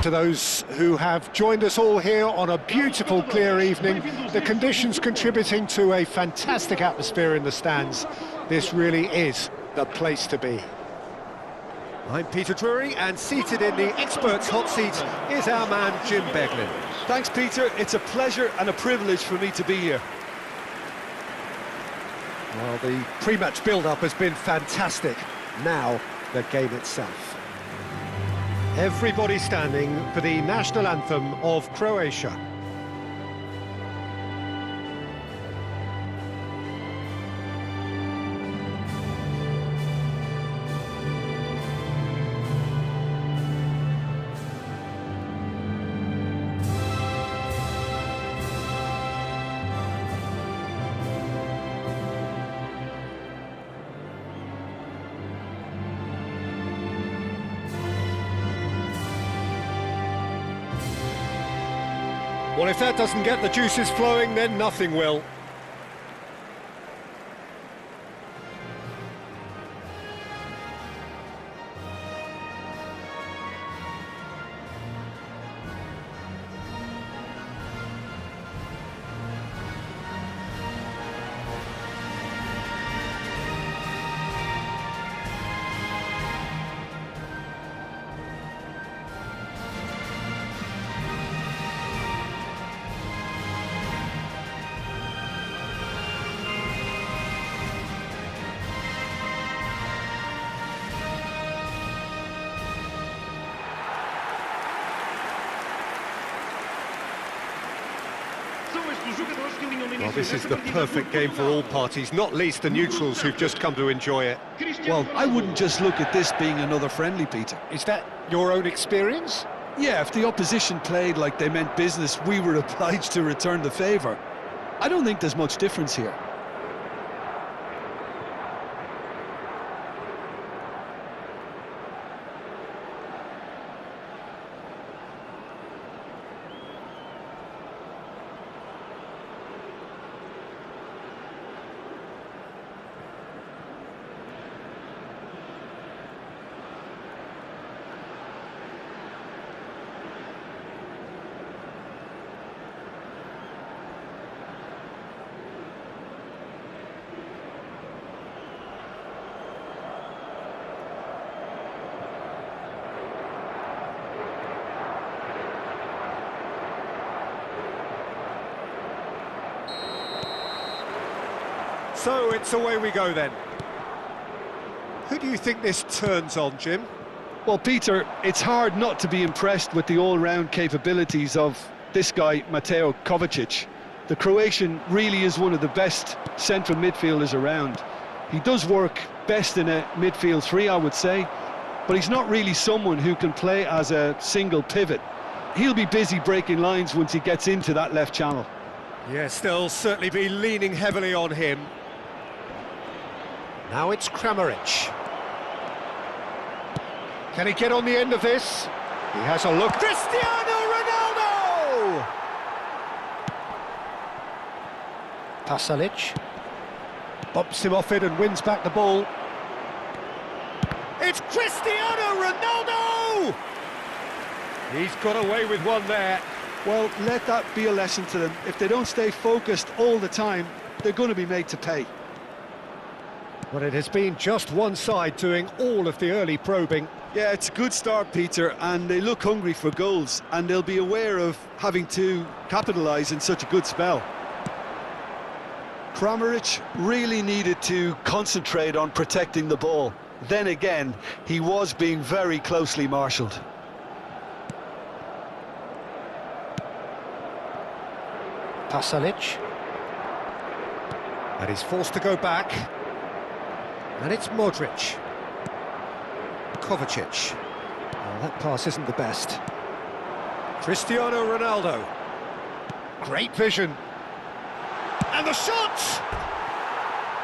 to those who have joined us all here on a beautiful, clear evening. The conditions contributing to a fantastic atmosphere in the stands. This really is the place to be. I'm Peter Drury, and seated in the experts' hot seat is our man Jim Beglin. Thanks, Peter. It's a pleasure and a privilege for me to be here. Well, the pre-match build-up has been fantastic. Now, the game itself. Everybody standing for the national anthem of Croatia. Well, if that doesn't get the juices flowing, then nothing will. Well, this is the perfect game for all parties, not least the neutrals who've just come to enjoy it. Well, I wouldn't just look at this being another friendly, Peter. Is that your own experience? Yeah, if the opposition played like they meant business, we were obliged to return the favour. I don't think there's much difference here. So it's away we go then. Who do you think this turns on, Jim? Well, Peter, it's hard not to be impressed with the all-round capabilities of this guy, Mateo Kovacic. The Croatian really is one of the best central midfielders around. He does work best in a midfield three, I would say, but he's not really someone who can play as a single pivot. He'll be busy breaking lines once he gets into that left channel. Yes, they'll certainly be leaning heavily on him. Now it's Kramaric. Can he get on the end of this? He has a look. Cristiano Ronaldo! Pasalic bumps him off it and wins back the ball. It's Cristiano Ronaldo! He's got away with one there. Well, let that be a lesson to them. If they don't stay focused all the time, they're going to be made to pay. Well, it has been just one side doing all of the early probing. Yeah, it's a good start, Peter, and they look hungry for goals, and they'll be aware of having to capitalise in such a good spell. Kramaric really needed to concentrate on protecting the ball. Then again, he was being very closely marshalled. Pasalic. And he's forced to go back. And it's Modric. Kovacic. Oh, that pass isn't the best. Cristiano Ronaldo. Great vision. And the shot!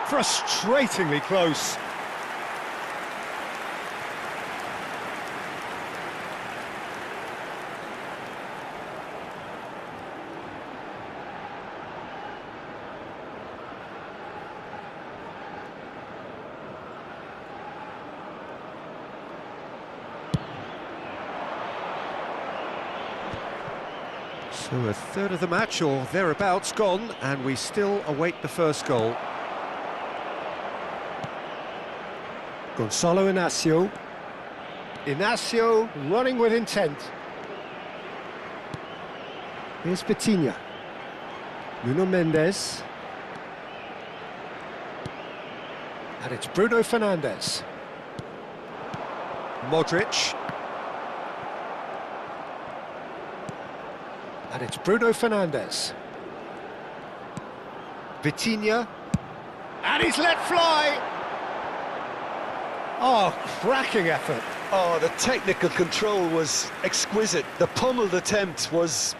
Frustratingly close. So a third of the match or thereabouts gone, and we still await the first goal. Gonzalo Inacio. Inacio running with intent. Here's Vitinha. Nuno Mendes. And it's Bruno Fernandes. Modric. And it's Bruno Fernandes. Vitinha. And he's let fly! Oh, cracking effort. Oh, the technical control was exquisite. The pummeled attempt was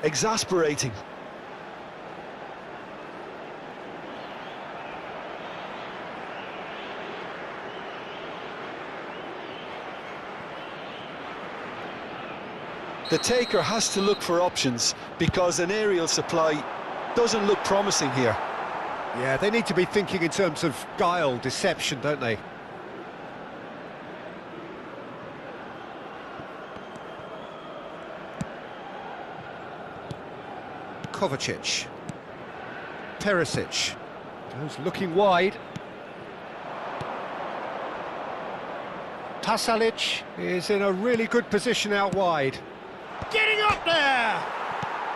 exasperating. The taker has to look for options because an aerial supply doesn't look promising here. Yeah, they need to be thinking in terms of guile, deception, don't they? Kovacic. Perisic. Goes looking wide. Pasalic is in a really good position out wide. Getting up there!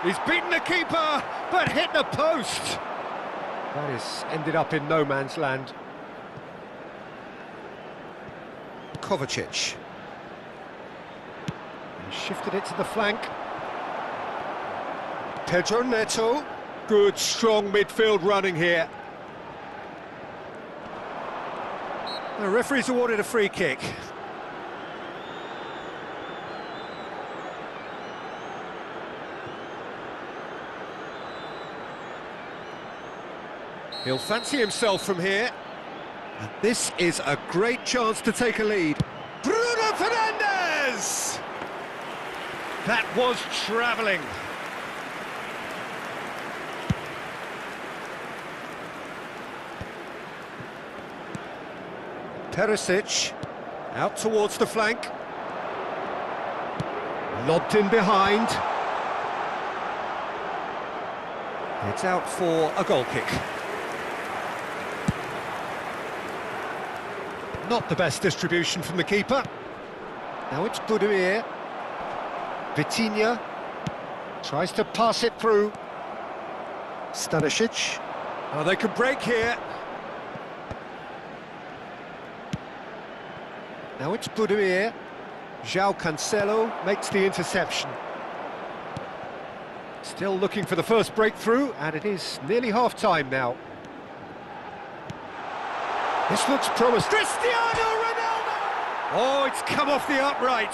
He's beaten the keeper, but hit the post. That is ended up in no man's land. Kovacic. He shifted it to the flank. Pedro Neto. Good, strong midfield running here. The referee's awarded a free kick. He'll fancy himself from here. And this is a great chance to take a lead. Bruno Fernandes! That was travelling. Perisic, out towards the flank. Lobbed in behind. It's out for a goal kick. Not the best distribution from the keeper. Now it's Budimir. Vitinha tries to pass it through. Stanisic. Oh, they can break here. Now it's Budimir. João Cancelo makes the interception. Still looking for the first breakthrough, and it is nearly half-time now. This looks promising. Cristiano Ronaldo! Oh, it's come off the upright.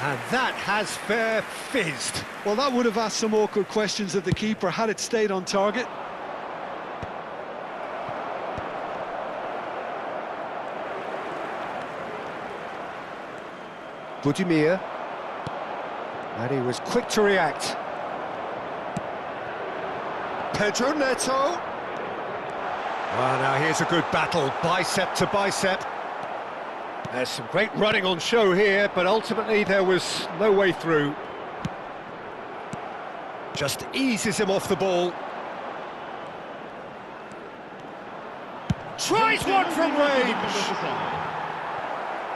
And that has fair fizzed. Well, that would have asked some awkward questions of the keeper had it stayed on target. Budimir. And he was quick to react. Pedro Neto. Well, now here's a good battle, bicep to bicep. There's some great running on show here, but ultimately there was no way through. Just eases him off the ball. Tries one from range!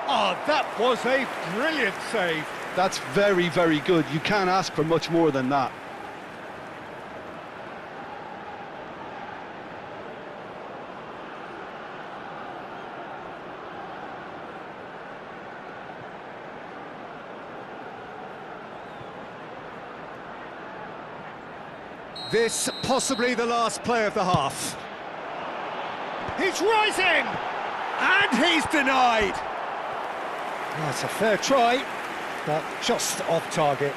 Oh, that was a brilliant save. That's very, very good. You can't ask for much more than that. This possibly the last play of the half. He's rising! And he's denied! That's a fair try, but just off target.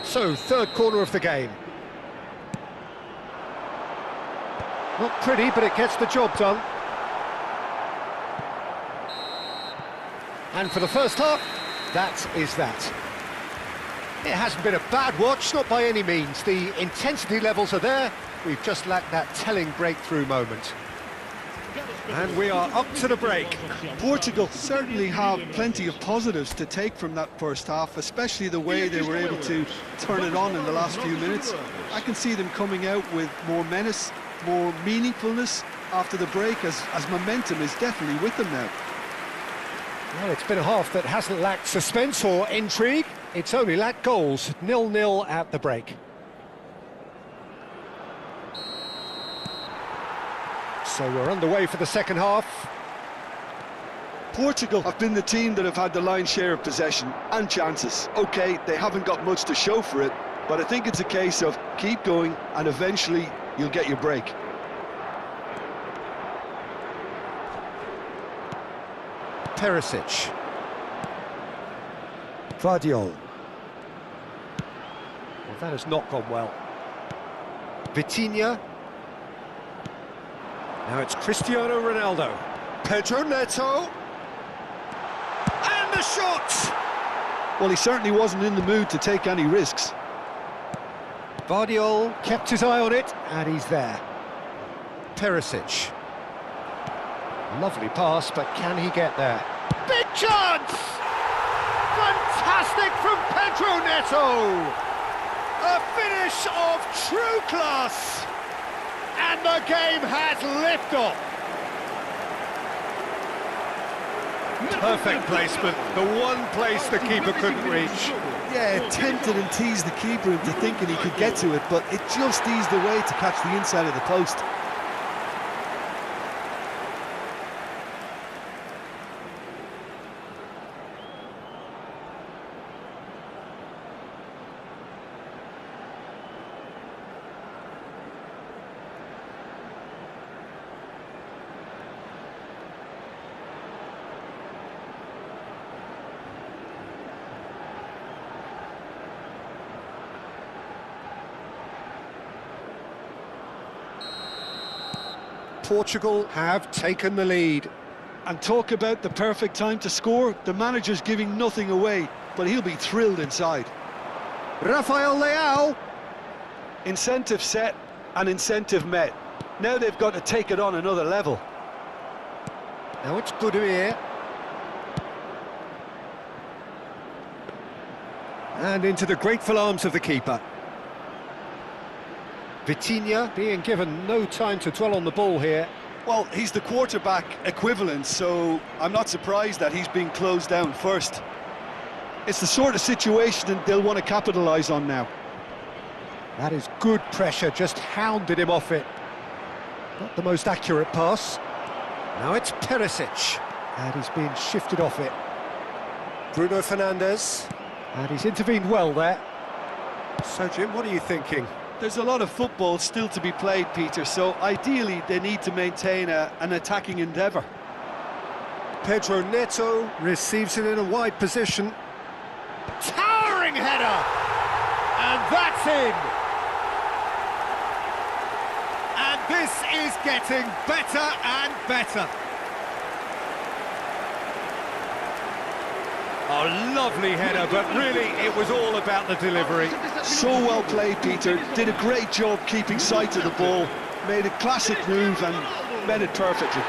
So, third corner of the game. Not pretty, but it gets the job done. And for the first half, that is that. It hasn't been a bad watch, not by any means. The intensity levels are there, We've just lacked that telling breakthrough moment. And we are up to the break. Portugal certainly have plenty of positives to take from that first half, especially the way they were able to turn it on in the last few minutes. I can see them coming out with more menace, more meaningfulness after the break, as momentum is definitely with them now. Well, it's been a half that hasn't lacked suspense or intrigue. It's only lacked goals. 0-0 at the break. So we're underway for the second half. Portugal have been the team that have had the lion's share of possession and chances. OK, they haven't got much to show for it, but I think it's a case of keep going and eventually you'll get your break. Perisic. Gvardiol. Well, that has not gone well. Vitinha. Now it's Cristiano Ronaldo. Pedro Neto. And the shot! Well, he certainly wasn't in the mood to take any risks. Gvardiol kept his eye on it, and he's there. Perisic. Lovely pass, but can he get there? Big chance! Fantastic from Pedro Neto! A finish of true class! And the game has liftoff. Perfect placement, the one place the keeper couldn't reach. Yeah, it tempted and teased the keeper into thinking he could get to it, but it just eased away to catch the inside of the post. Portugal have taken the lead. And talk about the perfect time to score. The manager's giving nothing away, but he'll be thrilled inside. Rafael Leao. Incentive set and incentive met. Now they've got to take it on another level. Now it's Budimir. And into the grateful arms of the keeper. Vitinha being given no time to dwell on the ball here. Well, he's the quarterback equivalent, so I'm not surprised that he's being closed down first. It's the sort of situation that they'll want to capitalise on now. That is good pressure, just hounded him off it. Not the most accurate pass. Now it's Perisic, and he's being shifted off it. Bruno Fernandes, and he's intervened well there. So, Jim, what are you thinking? There's a lot of football still to be played, Peter, so ideally they need to maintain an attacking endeavour. Pedro Neto receives it in a wide position. Towering header! And that's in! And this is getting better and better. A lovely header, but really it was all about the delivery. So well played, Peter. Did a great job keeping sight of the ball. Made a classic move and met it perfectly.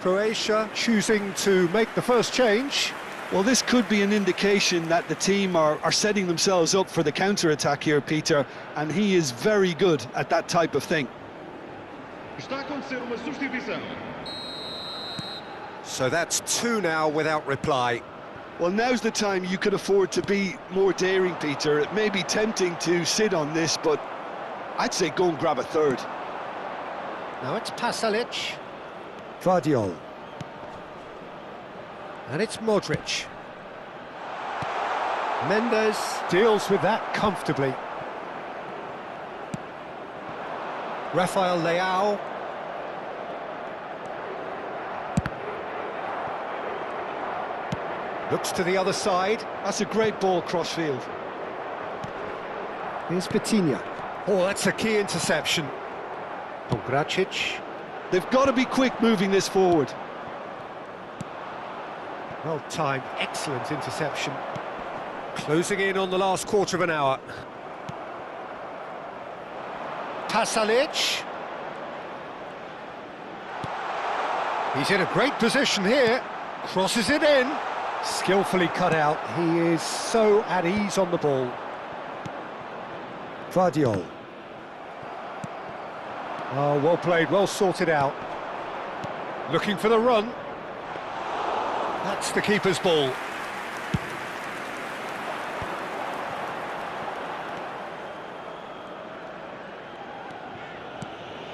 Croatia choosing to make the first change. Well, this could be an indication that the team are setting themselves up for the counter-attack here, Peter, and he is very good at that type of thing. So that's two now without reply. Well, now's the time you could afford to be more daring, Peter. It may be tempting to sit on this, but I'd say go and grab a third. Now it's Pasalic. Gvardiol. And it's Modric. Mendes deals with that comfortably. Rafael Leao. Looks to the other side. That's a great ball cross-field. Here's Vitinha. Oh, that's a key interception. Pongracic. They've got to be quick moving this forward. Well timed, excellent interception. Closing in on the last quarter of an hour. Pasalic. He's in a great position here. Crosses it in. Skillfully cut out. He is so at ease on the ball. Vardiol. Oh, well played, well sorted out. Looking for the run. That's the keeper's ball.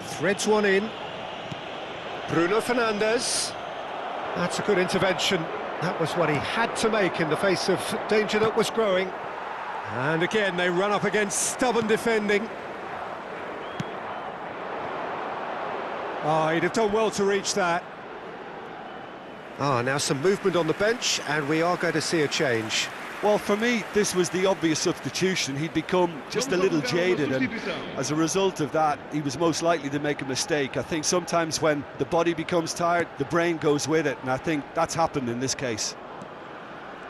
Threads one in. Bruno Fernandes. That's a good intervention. That was what he had to make in the face of danger that was growing. And again, they run up against stubborn defending. Oh, he'd have done well to reach that. Now some movement on the bench, and we are going to see a change. Well, for me, this was the obvious substitution. He'd become just a little jaded, and as a result of that, he was most likely to make a mistake. I think sometimes when the body becomes tired, the brain goes with it, and I think that's happened in this case.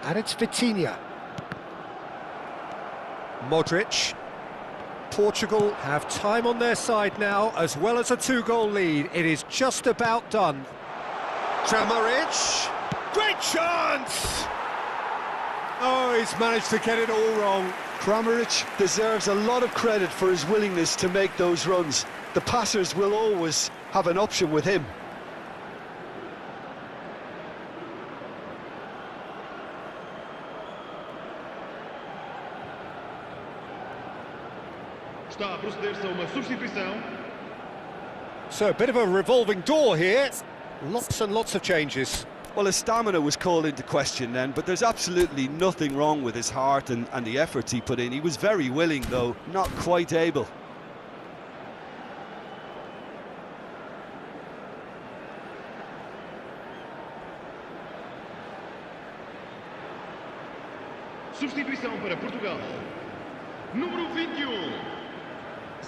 And it's Vitinha. Modric. Portugal have time on their side now, as well as a two-goal lead. It is just about done. Kramaric. Great chance! Oh, he's managed to get it all wrong. Kramaric deserves a lot of credit for his willingness to make those runs. The passers will always have an option with him. Está a proceder-se a uma substituição. So a bit of a revolving door here. Lots and lots of changes. Well, his stamina was called into question then, but there's absolutely nothing wrong with his heart and the efforts he put in. He was very willing, though, not quite able. Substituição para Portugal. Número 21.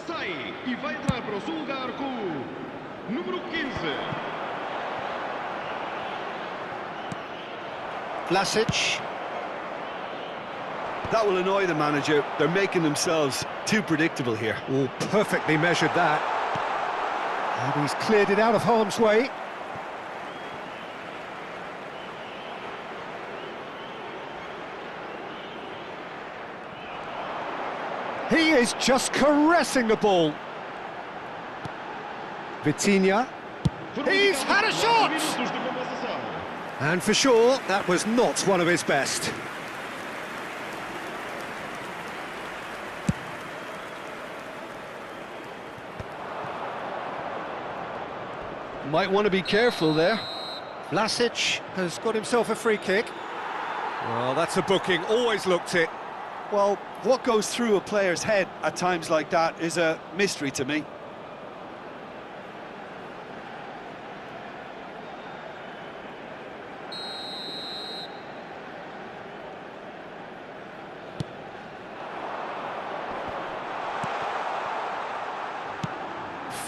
Sai e vai entrar para o seu lugar com o número 15. Vlasic. That will annoy the manager. They're making themselves too predictable here. Oh, perfectly measured that. And he's cleared it out of harm's way. He is just caressing the ball. Vitinha. He's had a shot! And for sure, that was not one of his best. Might want to be careful there. Vlasic has got himself a free kick. Well, that's a booking, always looked it. Well, what goes through a player's head at times like that is a mystery to me.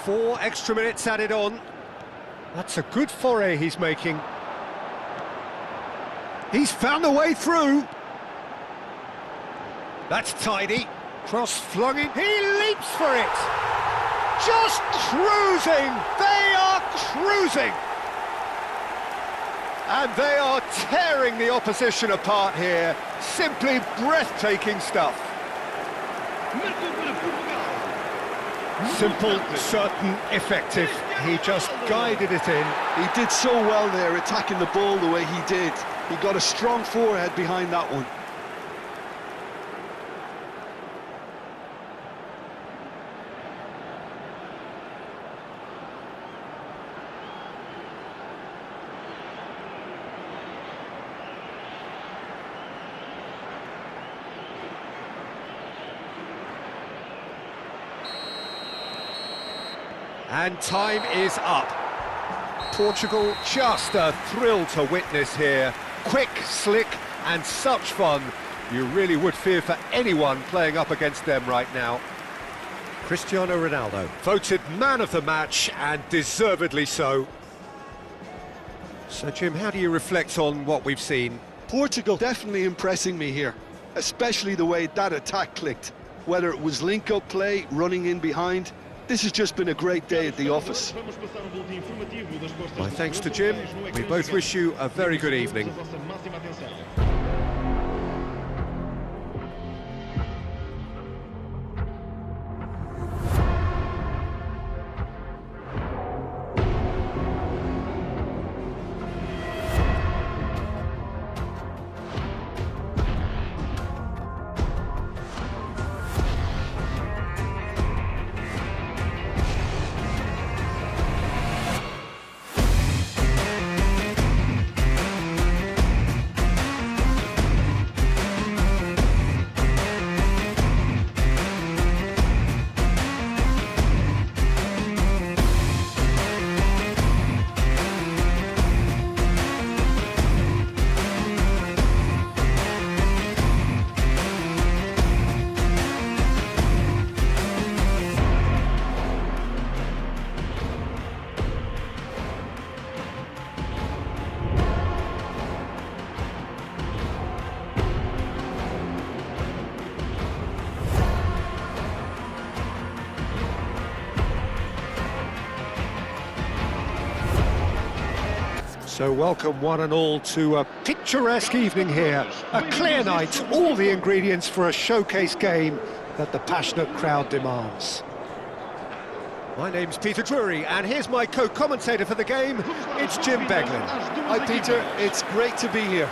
Four extra minutes added on. That's a good foray he's making. He's found a way through. That's tidy. Cross flung in. He leaps for it. Just cruising. They are cruising. And they are tearing the opposition apart here. Simply breathtaking stuff. Simple, certain, effective. He just guided it in. He did so well there, attacking the ball the way he did. He got a strong forehead behind that one. And time is up. Portugal, just a thrill to witness here. Quick, slick, and such fun. You really would fear for anyone playing up against them right now. Cristiano Ronaldo, voted man of the match, and deservedly so. So, Jim, how do you reflect on what we've seen? Portugal definitely impressing me here, especially the way that attack clicked. Whether it was link-up play, running in behind, this has just been a great day at the office. My thanks to Jim. We both wish you a very good evening. So welcome one and all to a picturesque evening here. A clear night, all the ingredients for a showcase game that the passionate crowd demands. My name's Peter Drury, and here's my co-commentator for the game, it's Jim Beglin. Hi Peter, it's great to be here.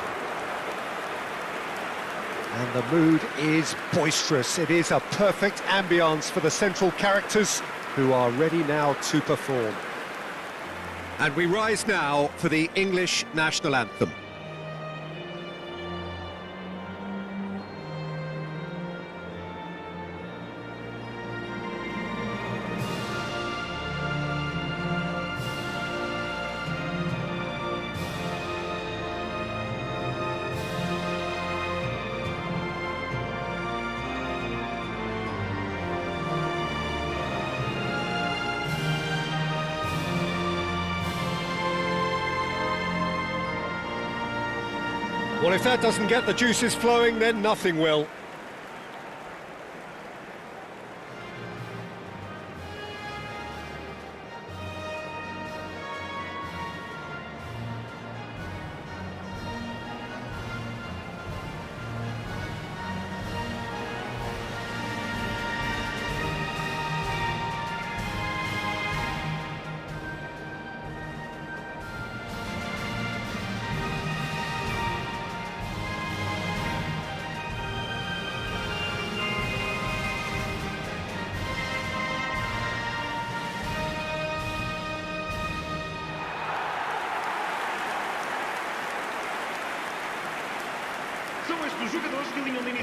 And the mood is boisterous. It is a perfect ambience for the central characters who are ready now to perform. And we rise now for the English national anthem. Well, if that doesn't get the juices flowing, then nothing will.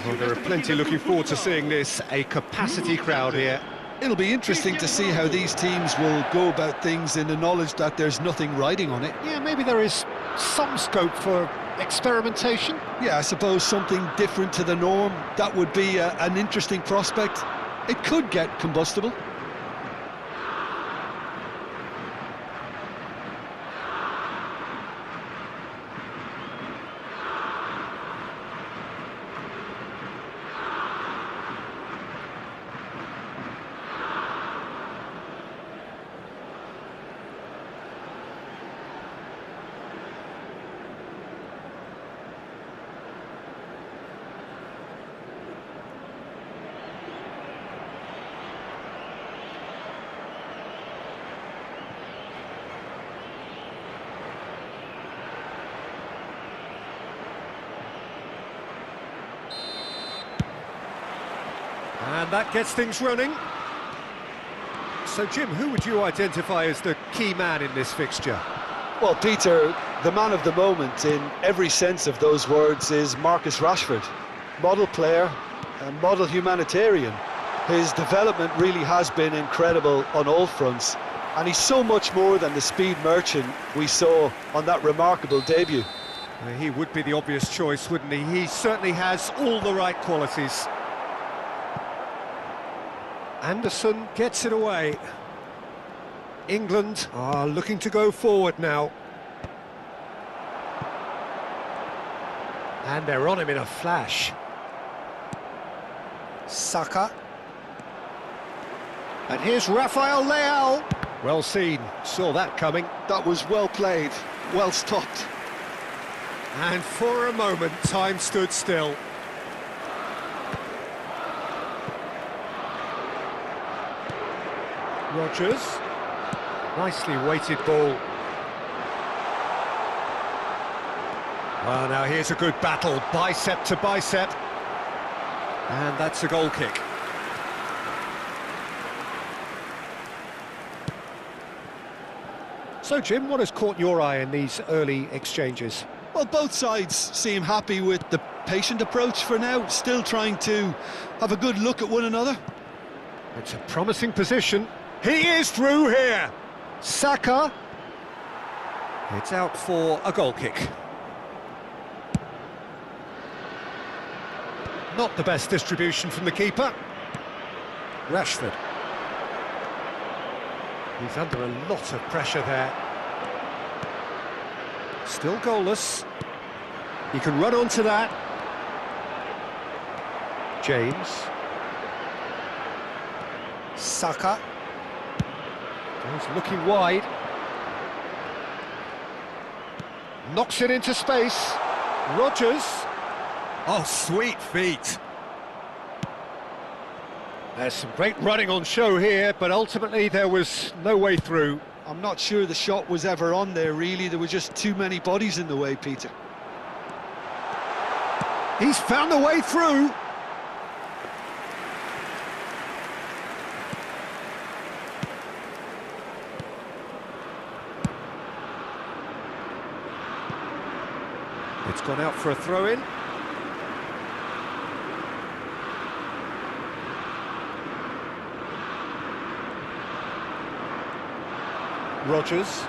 Well, there are plenty looking forward to seeing this, a capacity crowd here. It'll be interesting to see how these teams will go about things in the knowledge that there's nothing riding on it. Yeah, maybe there is some scope for experimentation. Yeah, I suppose something different to the norm. That would be an interesting prospect. It could get combustible. And that gets things running. So, Jim, who would you identify as the key man in this fixture? Well, Peter, the man of the moment in every sense of those words is Marcus Rashford. Model player, a model humanitarian. His development really has been incredible on all fronts, and he's so much more than the speed merchant we saw on that remarkable debut. He would be the obvious choice, wouldn't he? He certainly has all the right qualities. Anderson gets it away. England are looking to go forward now. And they're on him in a flash. Saka. And here's Rafael Leao. Well seen, saw that coming. That was well played, well stopped. And for a moment, time stood still. Rodgers. Nicely weighted ball. Well, now here's a good battle, bicep to bicep. And that's a goal kick. So, Jim, what has caught your eye in these early exchanges? Well, both sides seem happy with the patient approach for now, still trying to have a good look at one another. It's a promising position. He is through here. Saka. It's out for a goal kick. Not the best distribution from the keeper. Rashford. He's under a lot of pressure there. Still goalless. He can run onto that. James. Saka. He's looking wide. Knocks it into space. Rodgers. Oh, sweet feet. There's some great running on show here, but ultimately there was no way through. I'm not sure the shot was ever on there, really. There were just too many bodies in the way, Peter. He's found a way through. It's gone out for a throw-in. Rodgers.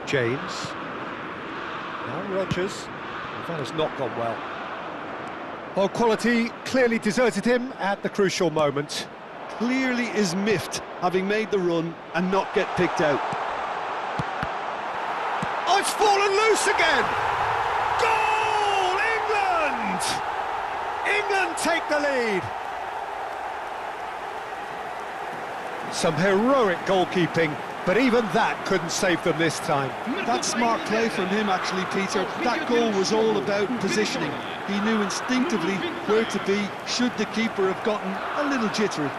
James. Now Rodgers. That has not gone well. Well, quality clearly deserted him at the crucial moment. Clearly is miffed, having made the run and not get picked out. Oh, it's fallen loose again! Goal! England! England take the lead. Some heroic goalkeeping, but even that couldn't save them this time. That's smart play from him, actually, Peter. That goal was all about positioning. He knew instinctively where to be should the keeper have gotten a little jittery.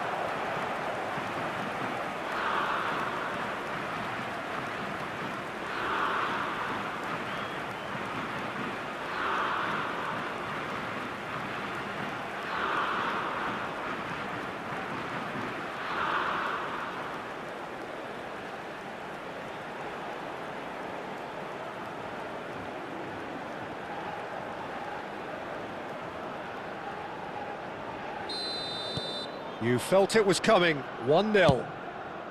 You felt it was coming, 1-0.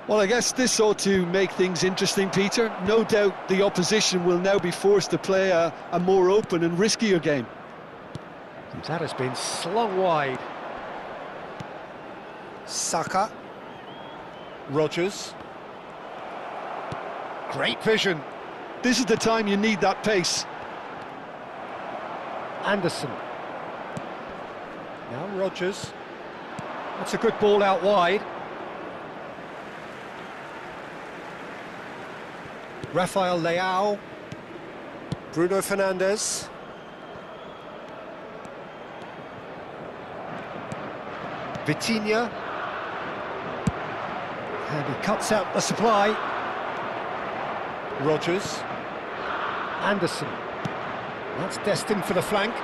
Well, I guess this ought to make things interesting, Peter. No doubt the opposition will now be forced to play a more open and riskier game. That has been slung wide. Saka. Rodgers. Great vision. This is the time you need that pace. Anderson. Now Rodgers. That's a good ball out wide. Rafael Leao. Bruno Fernandes. Vitinha. And he cuts out the supply. Rodgers. Anderson. That's destined for the flank.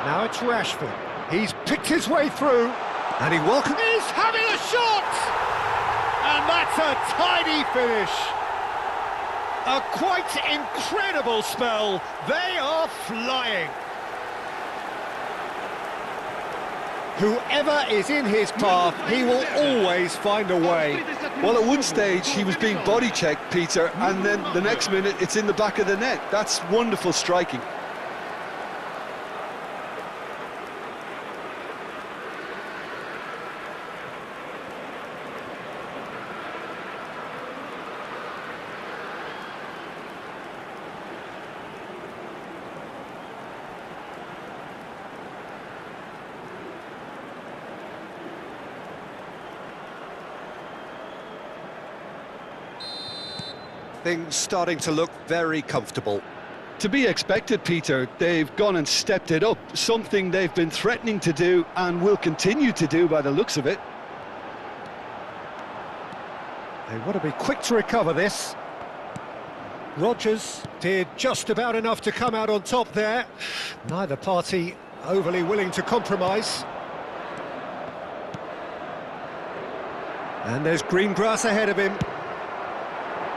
Now it's Rashford. He's picked his way through. And he welcomes... He's having a shot! And that's a tidy finish. A quite incredible spell. They are flying. Whoever is in his path, he will always find a way. Well, at one stage, he was being body-checked, Peter, and then the next minute, it's in the back of the net. That's wonderful striking. Things starting to look very comfortable. To be expected, Peter. They've gone and stepped it up, something they've been threatening to do and will continue to do by the looks of it. They want to be quick to recover this. Rodgers did just about enough to come out on top there. Neither party overly willing to compromise. And there's green grass ahead of him.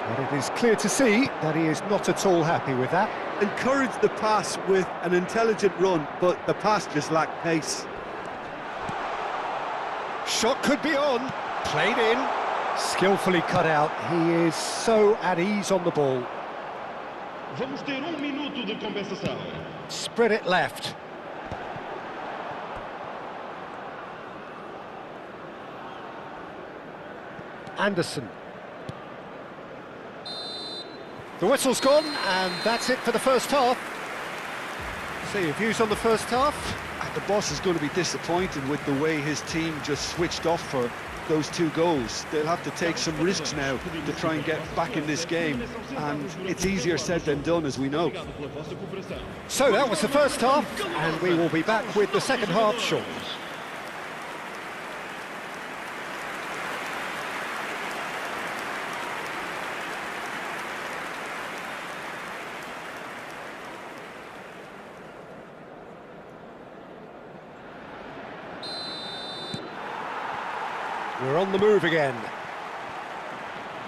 But it is clear to see that he is not at all happy with that. Encouraged the pass with an intelligent run, but the pass just lacked pace. Shot could be on. Played in. Skillfully cut out. He is so at ease on the ball. Vamos ter minuto de compensação. Spread it left. Anderson. The whistle's gone, and that's it for the first half. So your views on the first half? The boss is going to be disappointed with the way his team just switched off for those 2 goals. They'll have to take some risks now to try and get back in this game, and it's easier said than done, as we know. So that was the first half, and we will be back with the second half shortly. We're on the move again.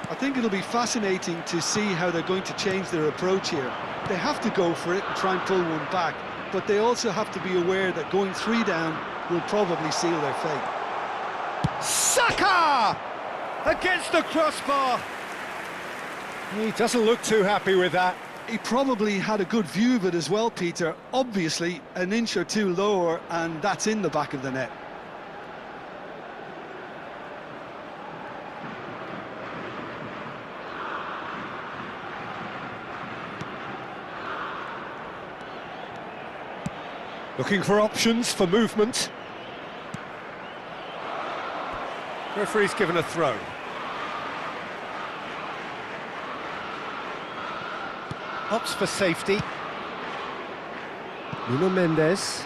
I think it'll be fascinating to see how they're going to change their approach here. They have to go for it and try and pull one back, but they also have to be aware that going 3 down will probably seal their fate. Saka! Against the crossbar! He doesn't look too happy with that. He probably had a good view of it as well, Peter. Obviously, an inch or 2 lower, and that's in the back of the net. Looking for options for movement. Referee's given a throw. Opts for safety. Nuno Mendes.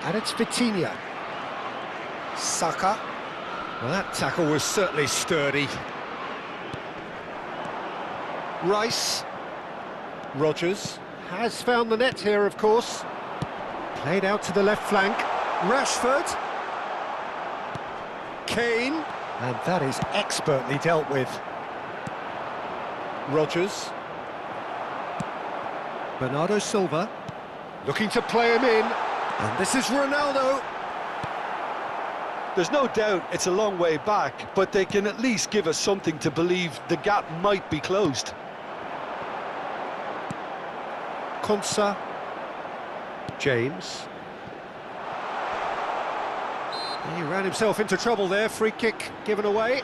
And it's Vitinha. Saka. Well, that tackle was certainly sturdy. Rice. Rodgers has found the net here, of course. Played out to the left flank. Rashford. Kane. And that is expertly dealt with. Rodgers. Bernardo Silva. Looking to play him in. And this is Ronaldo. There's no doubt it's a long way back, but they can at least give us something to believe the gap might be closed. Konsa. James. He ran himself into trouble there. Free kick given away.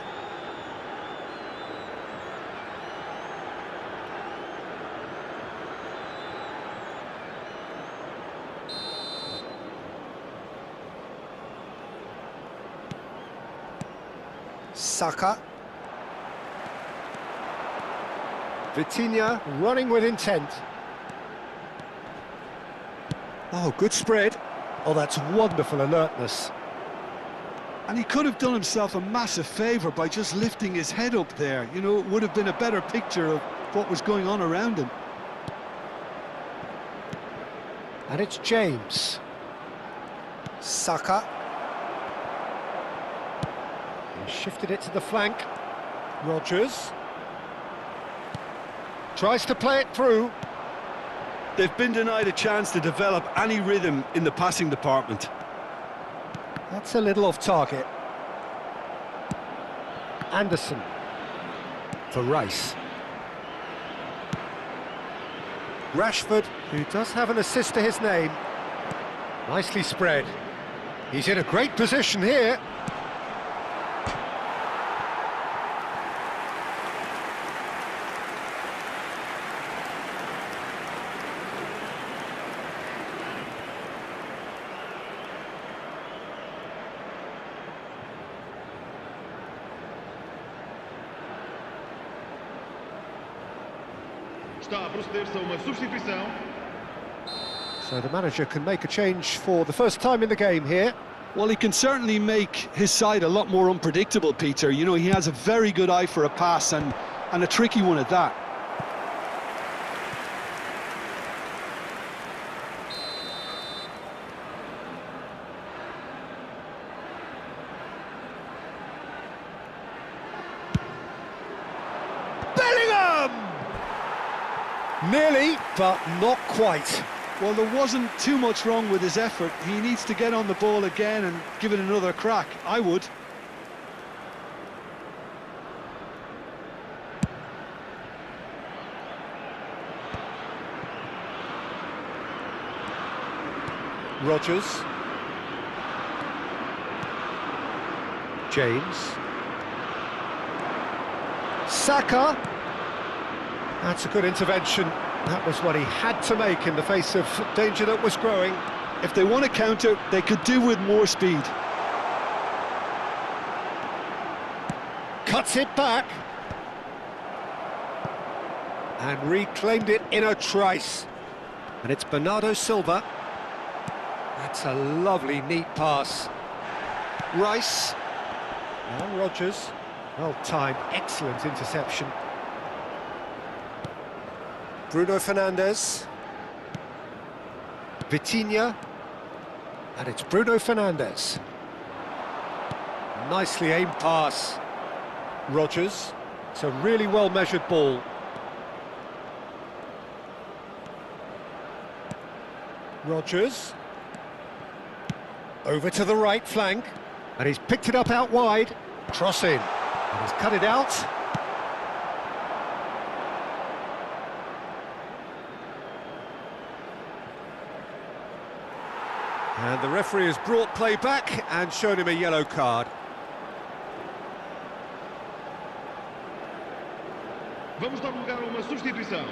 Saka. Vitinha running with intent. Oh, good spread. Oh, that's wonderful alertness. And he could have done himself a massive favour by just lifting his head up there. You know, it would have been a better picture of what was going on around him. And it's James. Saka. He shifted it to the flank. Rodgers. Tries to play it through. They've been denied a chance to develop any rhythm in the passing department. That's a little off target. Anderson. For Rice. Rashford, who does have an assist to his name. Nicely spread. He's in a great position here. Está a proceder-se a uma substituição. So the manager can make a change for the first time in the game here. Well, he can certainly make his side a lot more unpredictable, Peter. You know, he has a very good eye for a pass and a tricky one at that. Bellingham! Nearly, but not quite. Well, there wasn't too much wrong with his effort. He needs to get on the ball again and give it another crack. I would. Rodgers. James. Saka. That's a good intervention. That was what he had to make in the face of danger that was growing. If they want to counter, they could do with more speed. Cuts it back. And reclaimed it in a trice. And it's Bernardo Silva. That's a lovely, neat pass. Rice. Now Rodgers. Well timed, excellent interception. Bruno Fernandes. Vitinha. And it's Bruno Fernandes. Nicely aimed pass. Rodgers. It's a really well-measured ball. Rodgers. Over to the right flank. And he's picked it up out wide. Cross in. And he's cut it out. And the referee has brought play back and shown him a yellow card. Vamos dar lugar a uma substituição.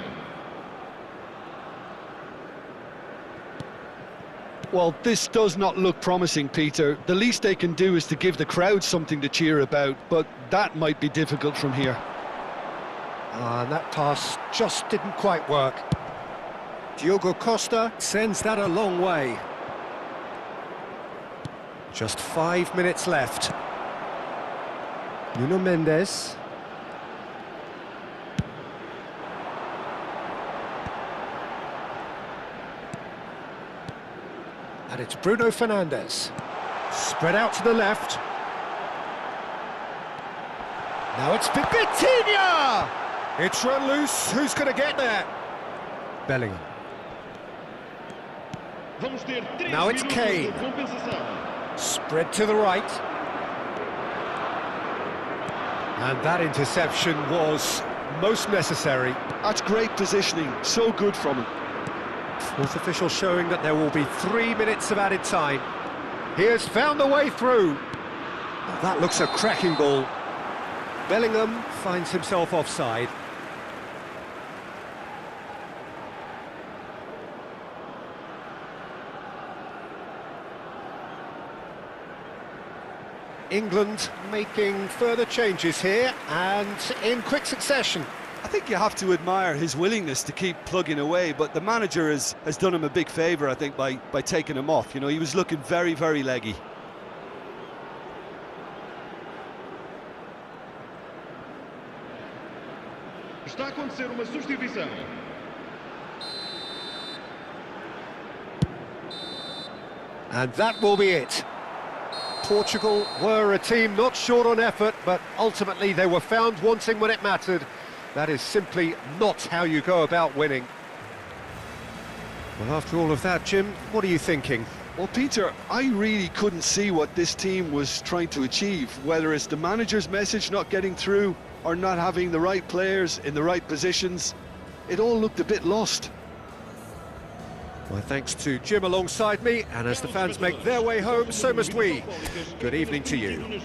Well, this does not look promising, Peter. The least they can do is to give the crowd something to cheer about, but that might be difficult from here. And that pass just didn't quite work. Diogo Costa sends that a long way. Just 5 minutes left. Nuno Mendes. And it's Bruno Fernandes. Spread out to the left. Now it's Vitinha! It's run loose. Who's going to get there? Bellingham. Vamos ter 3 Now it's minutos Kane. de compensação. Spread to the right. And that interception was most necessary. That's great positioning, so good from him. Fourth official showing that there will be 3 minutes of added time. He has found the way through. Oh, that looks a cracking ball. Bellingham finds himself offside. England making further changes here and in quick succession. I think you have to admire his willingness to keep plugging away, but the manager has done him a big favour, I think, by taking him off. You know, he was looking very, very leggy. Está a acontecer uma substituição. And that will be it. Portugal were a team not short on effort, but ultimately they were found wanting when it mattered. That is simply not how you go about winning. Well, after all of that, Jim, what are you thinking? Well, Peter, I really couldn't see what this team was trying to achieve, whether it's the manager's message not getting through or not having the right players in the right positions. It all looked a bit lost. My thanks to Jim alongside me, and as the fans make their way home, so must we. Good evening to you.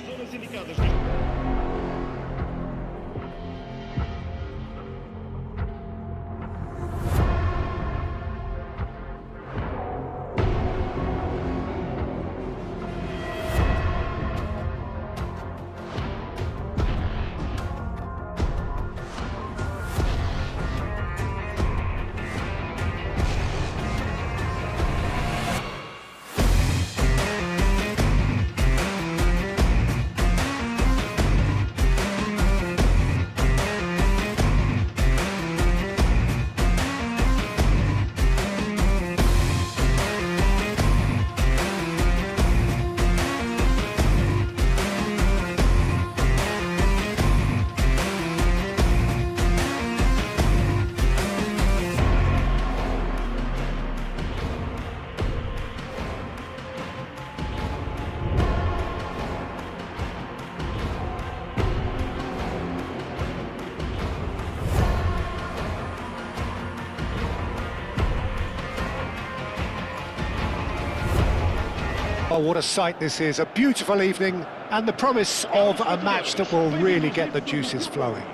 Oh, what a sight this is, a beautiful evening and the promise of a match that will really get the juices flowing.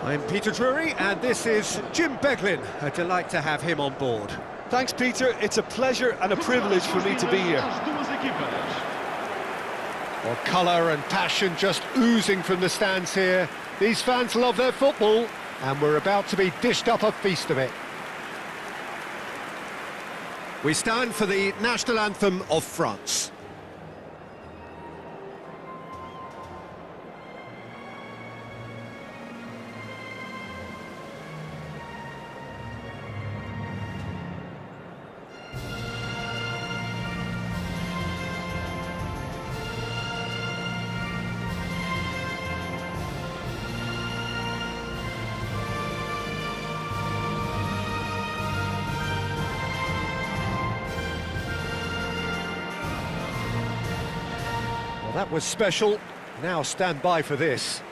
I'm Peter Drury and this is Jim Beglin. A delight to have him on board. Thanks, Peter. It's a pleasure and a privilege for me to be here. Well, colour and passion just oozing from the stands here. These fans love their football, and we're about to be dished up a feast of it. We stand for the national anthem of France. Well, that was special. Now stand by for this.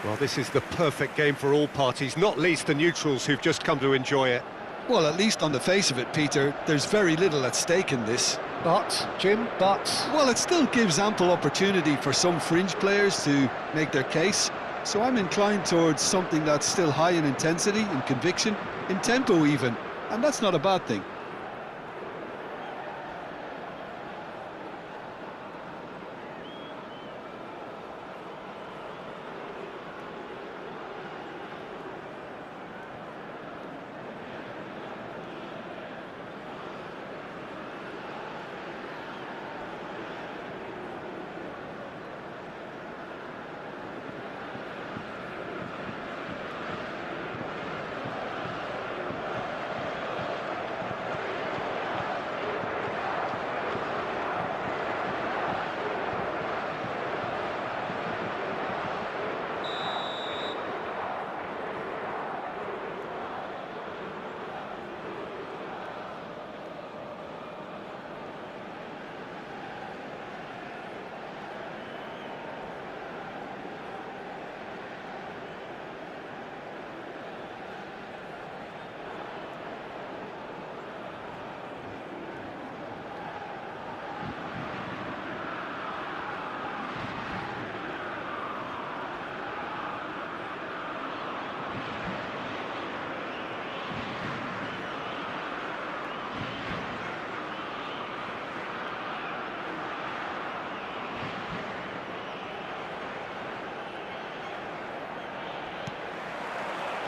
Well, this is the perfect game for all parties, not least the neutrals who've just come to enjoy it. Well, at least on the face of it, Peter, there's very little at stake in this. But, Jim, but... Well, it still gives ample opportunity for some fringe players to make their case. So I'm inclined towards something that's still high in intensity, in conviction, in tempo even. And that's not a bad thing.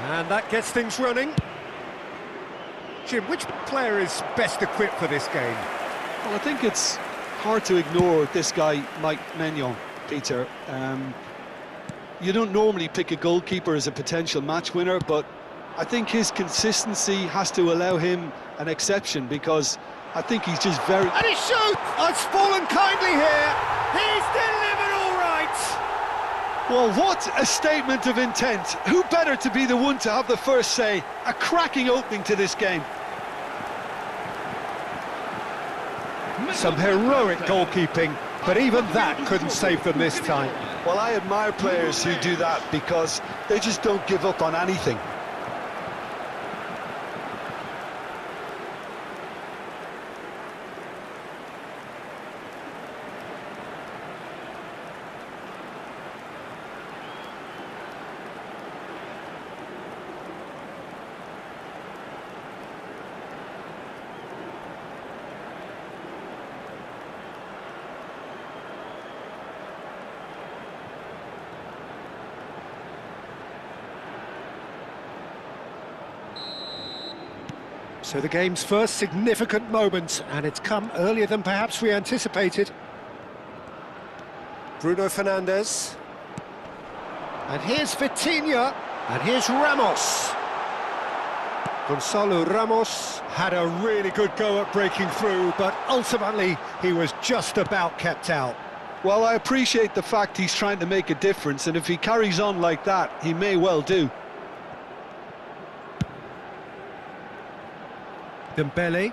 And that gets things running. Jim, which player is best equipped for this game? Well, I think it's hard to ignore this guy, Mike Maignan, Peter. You don't normally pick a goalkeeper as a potential match winner, but I think his consistency has to allow him an exception, because I think he's just very... And he shoots! It's fallen kindly here. He's delivered all right. Well, what a statement of intent. Who better to be the one to have the first say? A cracking opening to this game. Some heroic goalkeeping, but even that couldn't save them this time. Well, I admire players who do that, because they just don't give up on anything. So the game's first significant moment, and it's come earlier than perhaps we anticipated. Bruno Fernandes. And here's Vitinha, and here's Ramos. Gonzalo Ramos had a really good go at breaking through, but ultimately he was just about kept out. Well, I appreciate the fact he's trying to make a difference, and if he carries on like that, he may well do. Dembele.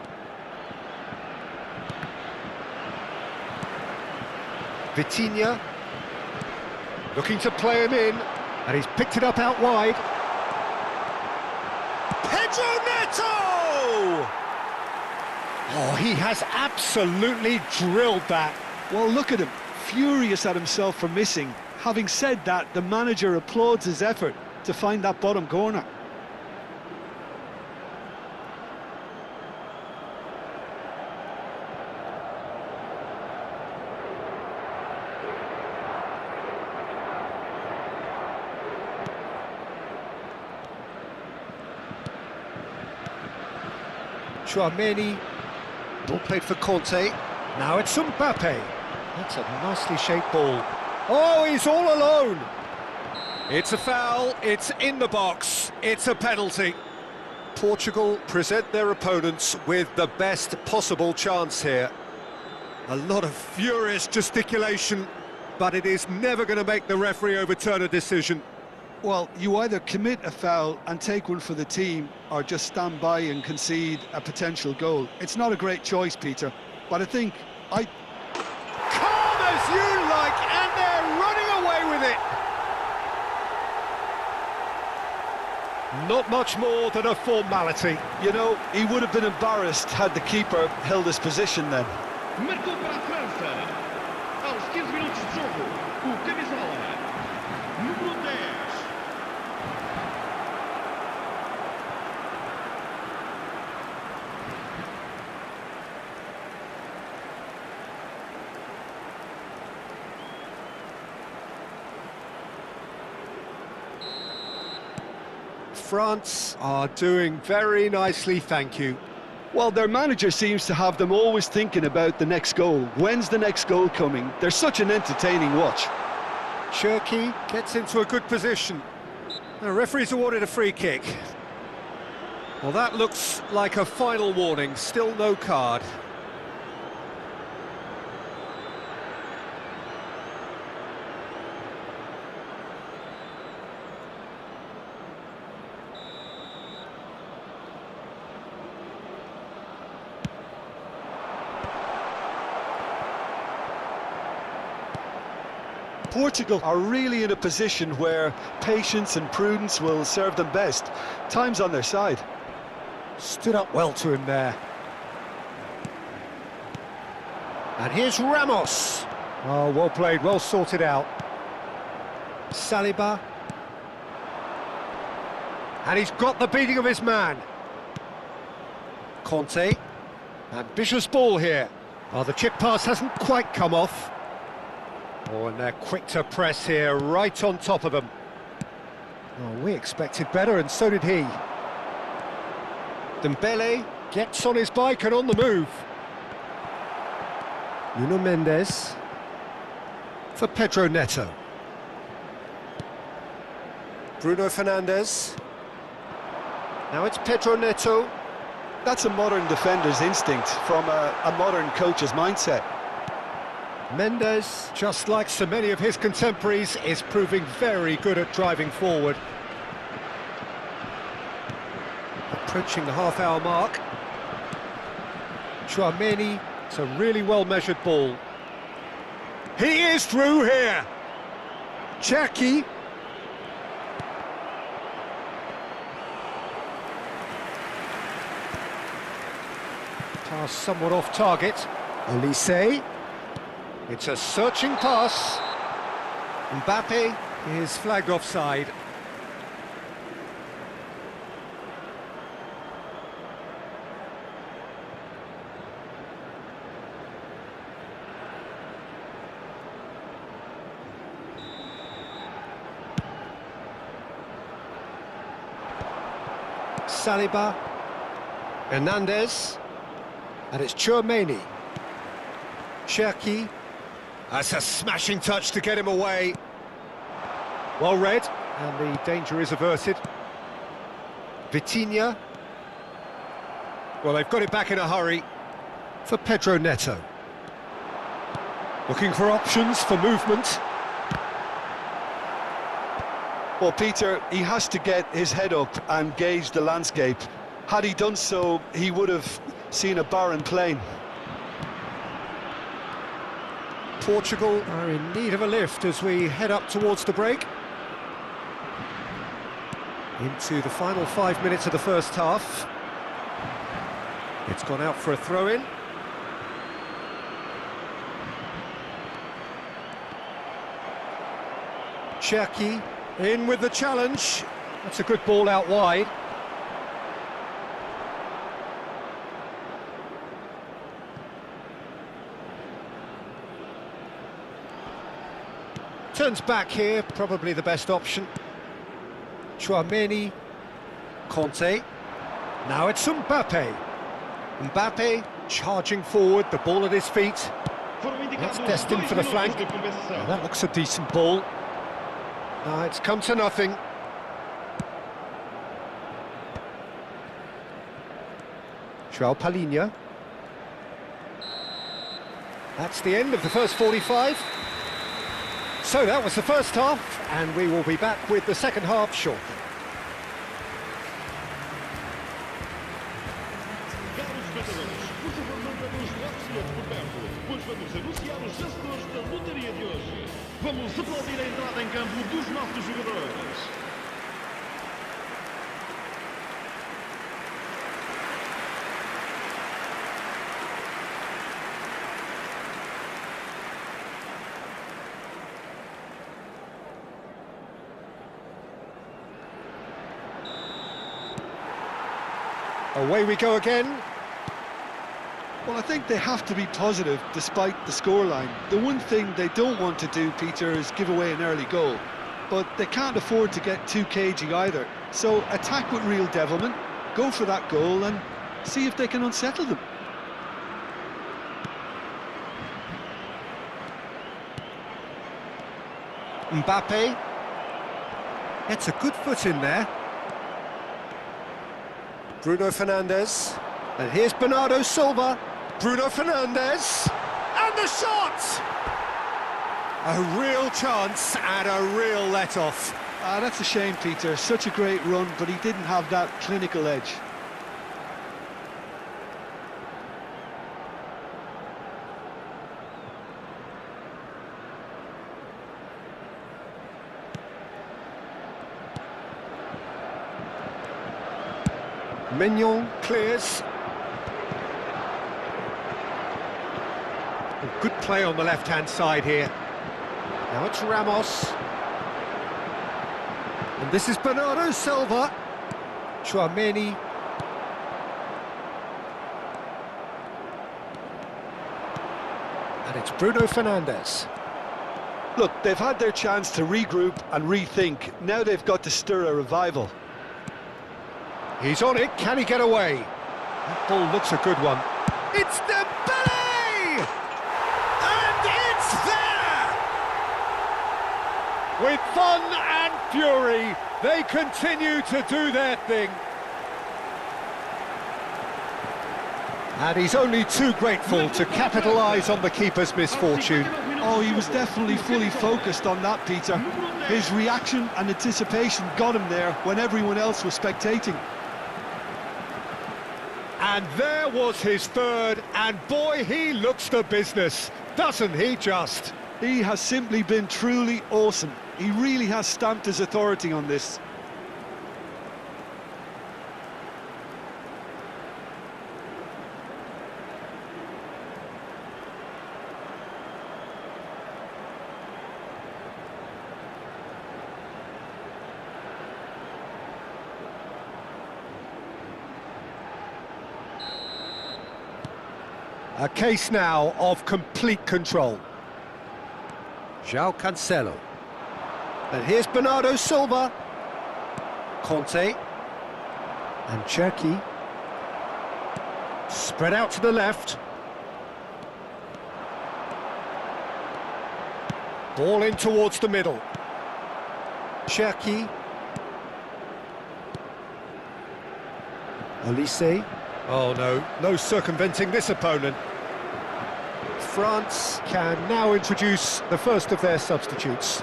Vitinha. Looking to play him in, and he's picked it up out wide. Pedro Neto! Oh, he has absolutely drilled that. Well, look at him, furious at himself for missing. Having said that, the manager applauds his effort to find that bottom corner. Tchouaméni, ball played for Conte. Now it's Mbappe. That's a nicely shaped ball. Oh, he's all alone. It's a foul, it's in the box, it's a penalty. Portugal present their opponents with the best possible chance here. A lot of furious gesticulation, but it is never going to make the referee overturn a decision. Well, you either commit a foul and take one for the team, or just stand by and concede a potential goal. It's not a great choice, Peter, but I think Calm as you like, and they're running away with it. Not much more than a formality. You know, he would have been embarrassed had the keeper held his position then. Marcou para a França. Aos 15 minutos de jogo, o camisola número 10. France are doing very nicely, thank you. Well, their manager seems to have them always thinking about the next goal. When's the next goal coming? They're such an entertaining watch. Cherki Gets into a good position. The referee's awarded a free kick. Well, that looks like a final warning, still no card. Portugal are really in a position where patience and prudence will serve them best. Time's on their side. stood up well to him there. And here's Ramos. Oh, well played, well sorted out. Saliba. And he's got the beating of his man. Conte. Ambitious ball here. Oh, the chip pass hasn't quite come off. Oh, and they're quick to press here, right on top of them. Oh, we expected better, and so did he. Dembele gets on his bike and on the move. Nuno Mendes for Pedro Neto. Bruno Fernandes. Now it's Pedro Neto. That's a modern defender's instinct from a modern coach's mindset. Mendes, just like so many of his contemporaries, is proving very good at driving forward. Approaching the half-hour mark. Tchouaméni, it's a really well-measured ball. He is through here. Cherki. Pass somewhat off target. Olise. It's a searching pass. Mbappe is flagged offside. Saliba. Hernandez. And it's Tchouaméni. Cherki. That's a smashing touch to get him away. Well read, and the danger is averted. Vitinha. Well, they've got it back in a hurry for Pedro Neto. Looking for options for movement. Well, Peter, he has to get his head up and gauge the landscape. Had he done so, he would have seen a barren plain. Portugal are in need of a lift as we head up towards the break. Into the final 5 minutes of the first half. It's gone out for a throw-in. Cherki in with the challenge. That's a good ball out wide. Turns back here, probably the best option. Tchouaméni, Conte. Now it's Mbappe. Mbappe charging forward, the ball at his feet. That's destined for the flank. Oh, that looks a decent ball. It's come to nothing. João Palhinha. That's the end of the first 45. So that was the first half, and we will be back with the second half shortly. Caros espectadores, por favor não percam os votos todos por perto, pois vamos anunciar os vencedores da lotaria de hoje. Vamos aplaudir a entrada em campo dos nossos jogadores. Away we go again. Well, I think they have to be positive despite the scoreline. The one thing they don't want to do, Peter, is give away an early goal. But they can't afford to get too cagey either. So attack with real devilment, go for that goal and see if they can unsettle them. Mbappe gets a good foot in there. Bruno Fernandes, and here's Bernardo Silva. Bruno Fernandes, and the shot! A real chance and a real let-off. That's a shame, Peter. Such a great run, but he didn't have that clinical edge. Mignon clears. A good play on the left-hand side here. Now it's Ramos. And this is Bernardo Silva. Tchouaméni. And it's Bruno Fernandes. Look, they've had their chance to regroup and rethink. Now they've got to stir a revival. He's on it, can he get away? That ball looks a good one. It's Dembele! And it's there! With fun and fury, they continue to do their thing. And he's only too grateful to capitalise on the keeper's misfortune. Oh, he was definitely fully focused on that, Peter. His reaction and anticipation got him there when everyone else was spectating. And there was his third, and boy, he looks the business, doesn't he just? He has simply been truly awesome. He really has stamped his authority on this. A case now of complete control. João Cancelo. And here's Bernardo Silva. Conte. And Cherki. Spread out to the left. Ball in towards the middle. Cherki. Olise. Oh no, no circumventing this opponent. France can now introduce the first of their substitutes.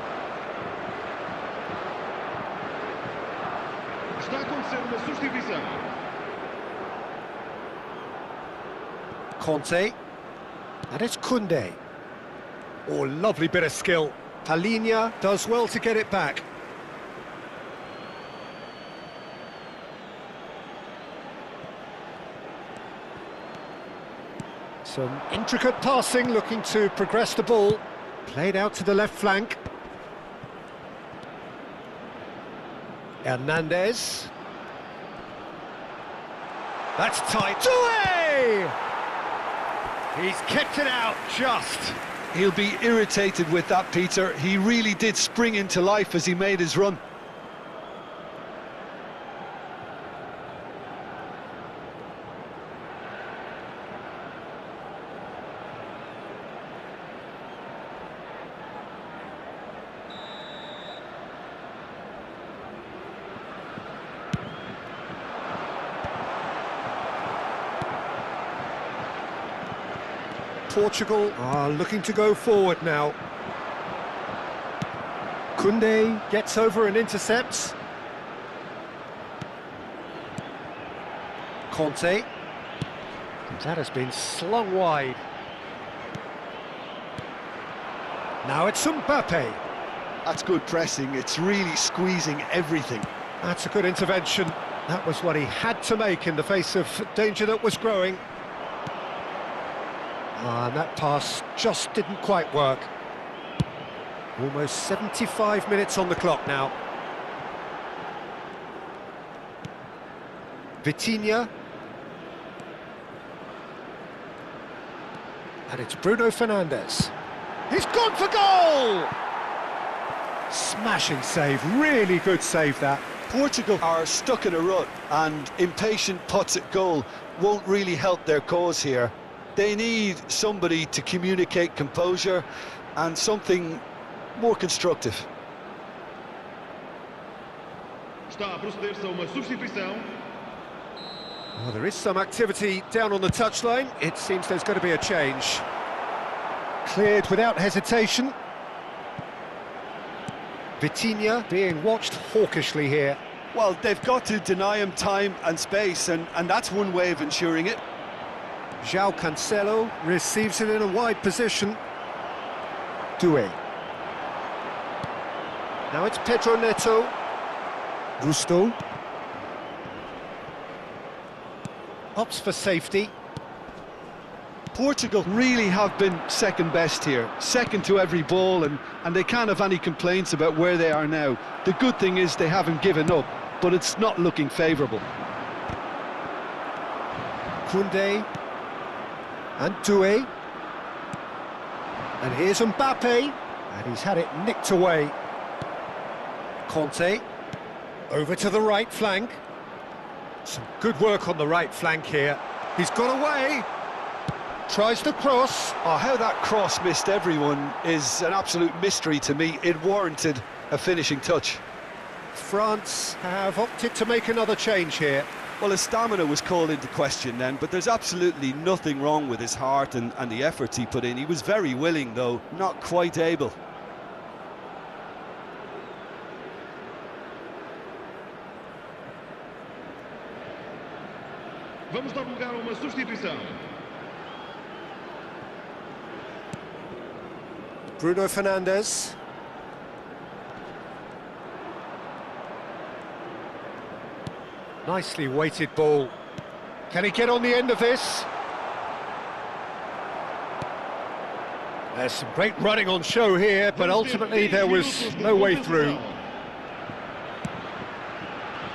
Está a acontecer uma substituição. Conte. And it's Koundé. Oh, lovely bit of skill. Palhinha does well to get it back. Some intricate passing, looking to progress the ball. Played out to the left flank. Hernandez. That's tight. Doué! He's kept it out just. He'll be irritated with that, Peter. He really did spring into life as he made his run. Portugal are looking to go forward now. Koundé gets over and intercepts. Conte. That has been slung wide. Now it's Mbappe. That's good pressing. It's really squeezing everything. That's a good intervention. That was what he had to make in the face of danger that was growing. And that pass just didn't quite work. Almost 75 minutes on the clock now. Vitinha. And it's Bruno Fernandes. He's gone for goal! Smashing save, really good save that. Portugal are stuck in a rut, and impatient putts at goal won't really help their cause here. They need somebody to communicate composure and something more constructive. Está a proceder-se a uma substituição. Well, there is some activity down on the touchline. It seems there's going to be a change. Cleared without hesitation. Vitinha being watched hawkishly here. Well, they've got to deny him time and space, and that's one way of ensuring it. João Cancelo receives it in a wide position. Doué. Now it's Pedro Neto. Gusto. Opts for safety. Portugal really have been second best here, second to every ball, and they can't have any complaints about where they are now. The good thing is they haven't given up, but it's not looking favourable. Koundé. And Doué. And here's Mbappe. And he's had it nicked away. Conte. Over to the right flank. Some good work on the right flank here. He's got away. Tries the cross. Oh, how that cross missed everyone is an absolute mystery to me. It warranted a finishing touch. France have opted to make another change here. Well, his stamina was called into question then, but there's absolutely nothing wrong with his heart and the efforts he put in. He was very willing, though, not quite able. Vamos dar lugar a uma substituição. Bruno Fernandes. Nicely weighted ball. Can he get on the end of this? There's some great running on show here, but ultimately there was no way through.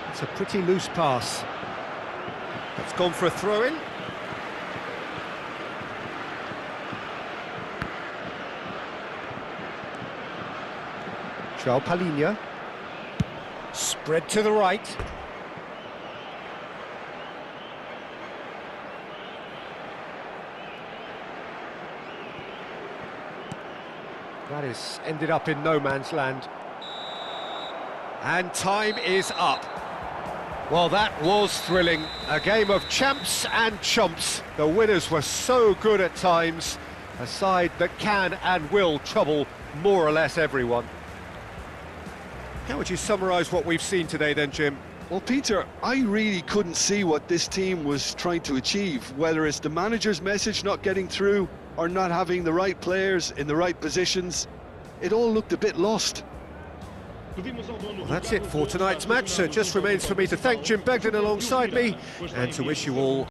It's a pretty loose pass. It's gone for a throw-in. João Palhinha. Spread to the right. That is ended up in no man's land. And time is up. Well, that was thrilling. A game of champs and chumps. The winners were so good at times. A side that can and will trouble more or less everyone. How would you summarise what we've seen today then, Jim? Well, Peter, I really couldn't see what this team was trying to achieve, whether it's the manager's message not getting through or not having the right players in the right positions. It all looked a bit lost. Well, that's it for tonight's match. So it just remains for me to thank Jim Begden alongside me and to wish you all